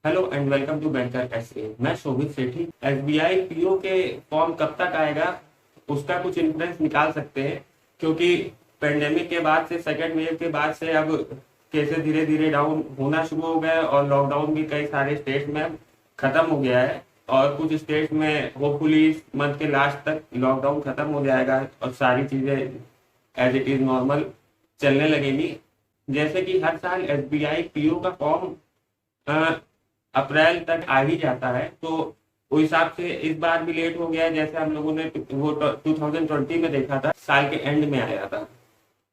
Hello and welcome to banker SA. मैं Shobhit Sethi. SBI PO के form कब तक आएगा उसका कुछ इन्फ्लुएंस निकाल सकते हैं, क्योंकि पेंडेमिक के बाद से, सेकेंड वेव के बाद से अब केसेस धीरे धीरे डाउन होना शुरू हो गए और लॉकडाउन भी कई सारे स्टेट में खत्म हो गया है और कुछ स्टेट में होपफुली इस मंथ के लास्ट तक लॉकडाउन खत्म हो जाएगा और सारी चीजें एज इट इज नॉर्मल चलने लगेंगी। जैसे कि हर साल एसबीआई पीओ का फॉर्म अप्रैल तक आ ही जाता है, तो उस हिसाब से इस बार भी लेट हो गया है। जैसे हम लोगों ने वो 2020 में देखा था, साल के एंड में आया था,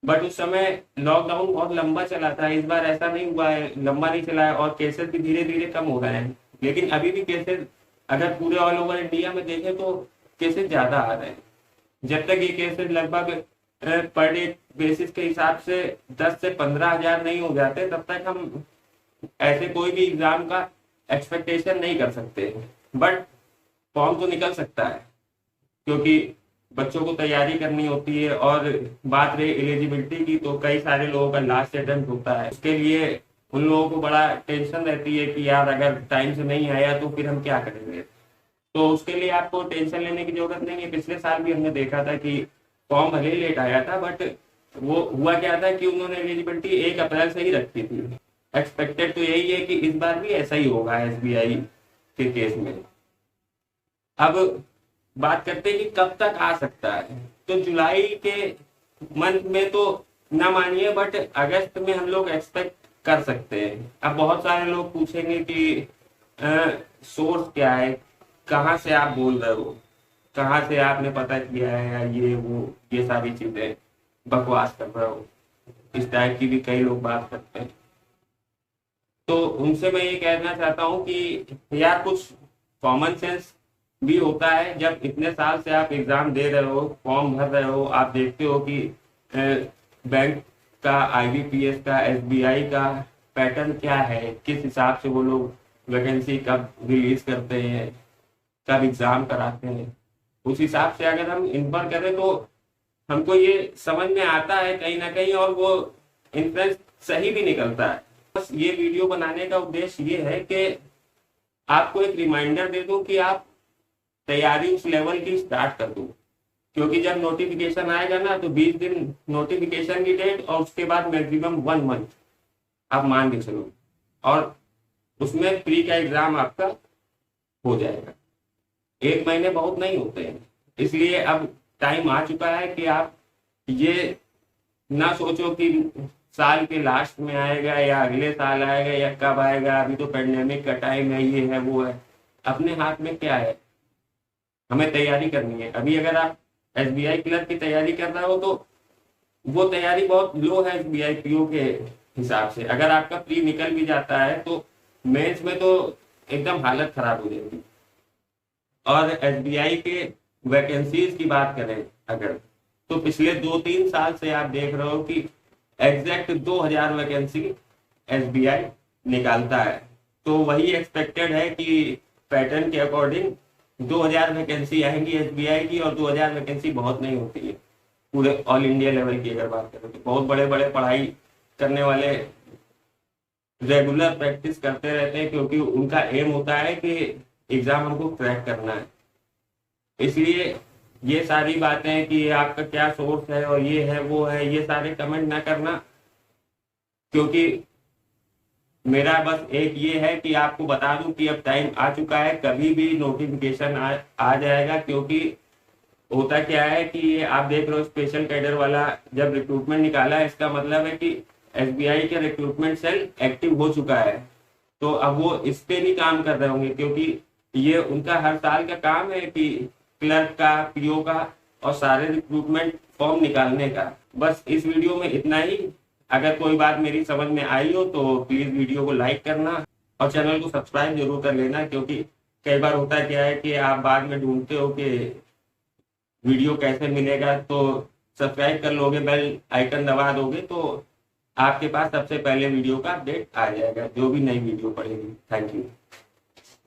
बट उस समय लॉकडाउन बहुत लंबा चला था। इस बार ऐसा नहीं हुआ है, लंबा नहीं चला है और केसेस भी धीरे धीरे कम हो रहे हैं। लेकिन अभी भी केसेस अगर पूरे ऑल ओवर इंडिया में देखें तो केसेस ज्यादा आ रहे हैं। जब तक ये केसेस लगभग पर डे बेसिस के हिसाब से 10 से 15 हजार नहीं हो जाते, तब तक हम ऐसे कोई भी एग्जाम का एक्सपेक्टेशन नहीं कर सकते। बट फॉर्म तो निकल सकता है, क्योंकि बच्चों को तैयारी करनी होती है। और बात रही एलिजिबिलिटी की, तो कई सारे लोगों का लास्ट अटेम्प्ट होता है। उसके लिए उन लोगों को बड़ा टेंशन रहती है कि यार अगर टाइम से नहीं आया तो फिर हम क्या करेंगे। तो उसके लिए आपको टेंशन लेने की जरूरत नहीं है। पिछले साल भी हमने देखा था कि फॉर्म भले ही लेट आया था, बट वो हुआ क्या था कि उन्होंने एलिजिबिलिटी 1 अप्रैल से ही रखी थी। एक्सपेक्टेड तो यही है कि इस बार भी ऐसा ही होगा एसबीआई के केस में। अब बात करते हैं कि कब तक आ सकता है। तो जुलाई के मंथ में तो ना मानिए, बट अगस्त में हम लोग एक्सपेक्ट कर सकते हैं। अब बहुत सारे लोग पूछेंगे कि सोर्स क्या है, कहाँ से आप बोल रहे हो, कहाँ से आपने पता किया है, या ये वो ये सारी चीजें बकवास कर रहे हो, इस टाइप की भी कई लोग बात करते हैं। तो उनसे मैं ये कहना चाहता हूँ कि यार कुछ कॉमन सेंस भी होता है। जब इतने साल से आप एग्जाम दे रहे हो, फॉर्म भर रहे हो, आप देखते हो कि बैंक का, आईबीपीएस का, एसबीआई का पैटर्न क्या है, किस हिसाब से वो लोग वैकेंसी कब रिलीज करते हैं, कब एग्जाम कराते हैं। उस हिसाब से अगर हम इन्फर करें तो हमको ये समझ में आता है कहीं ना कहीं, और वो इन्फ्लुएंस सही भी निकलता है। बस ये वीडियो बनाने का उद्देश्य ये है कि आपको एक रिमाइंडर दे दूं कि आप तैयारी उस लेवल की स्टार्ट कर दो। क्योंकि जब नोटिफिकेशन आएगा ना, तो 20 दिन नोटिफिकेशन की डेट और उसके बाद मैक्सिमम 1 मंथ आप मान के चलो, और उसमें प्री का एग्जाम आपका हो जाएगा। 1 महीने बहुत नहीं होते हैं, इसलिए अब टाइम आ चुका है कि आप ये ना सोचो कि साल के लास्ट में आएगा या अगले साल आएगा या कब आएगा, अभी तो पेंडेमिक का टाइम है, ये है वो है। अपने हाथ में क्या है, हमें तैयारी करनी है। अभी अगर आप एसबीआई क्लर्क की तैयारी कर रहे हो तो वो तैयारी बहुत लो है एसबीआई पीओ के हिसाब से। अगर आपका प्री निकल भी जाता है तो मेंस में तो एकदम हालत खराब हो जाएगी। और एसबीआई के वैकेंसीज की बात करें अगर, तो पिछले 2-3 साल से आप देख रहे हो कि एग्जैक्ट 2000 वैकेंसी एसबीआई निकालता है। तो वही एक्सपेक्टेड है कि पैटर्न के अकॉर्डिंग 2000 वैकेंसी आएंगी एसबीआई की, और 2000 वैकेंसी बहुत नहीं होती है पूरे ऑल इंडिया लेवल की। अगर बात करें तो बहुत बड़े बड़े पढ़ाई करने वाले रेगुलर प्रैक्टिस करते रहते हैं, क्योंकि उनका एम होता है कि एग्जाम हमको क्रैक करना है। इसलिए ये सारी बातें कि आपका क्या सोर्स है और ये है वो है, ये सारे कमेंट ना करना। क्योंकि मेरा बस एक ये है कि आपको बता दूं कि अब टाइम आ चुका है, कभी भी नोटिफिकेशन आ जाएगा। क्योंकि होता क्या है कि ये आप देख रहे हो, स्पेशल कैडर वाला जब रिक्रूटमेंट निकाला है, इसका मतलब है कि एसबीआई के रिक्रूटमेंट सेल एक्टिव हो चुका है। तो अब वो इस पे भी काम कर रहे होंगे, क्योंकि ये उनका हर साल का काम है कि क्लर्क का, पीओ का और सारे रिक्रूटमेंट फॉर्म निकालने का। बस इस वीडियो में इतना ही। अगर कोई बात मेरी समझ में आई हो तो प्लीज वीडियो को लाइक करना और चैनल को सब्सक्राइब जरूर कर लेना। क्योंकि कई बार होता क्या है कि आप बाद में ढूंढते हो कि वीडियो कैसे मिलेगा, तो सब्सक्राइब कर लोगे, बेल आइकन दबा दोगे, तो आपके पास सबसे पहले वीडियो का अपडेट आ जाएगा, जो भी नई वीडियो पड़ेगी। Thank you.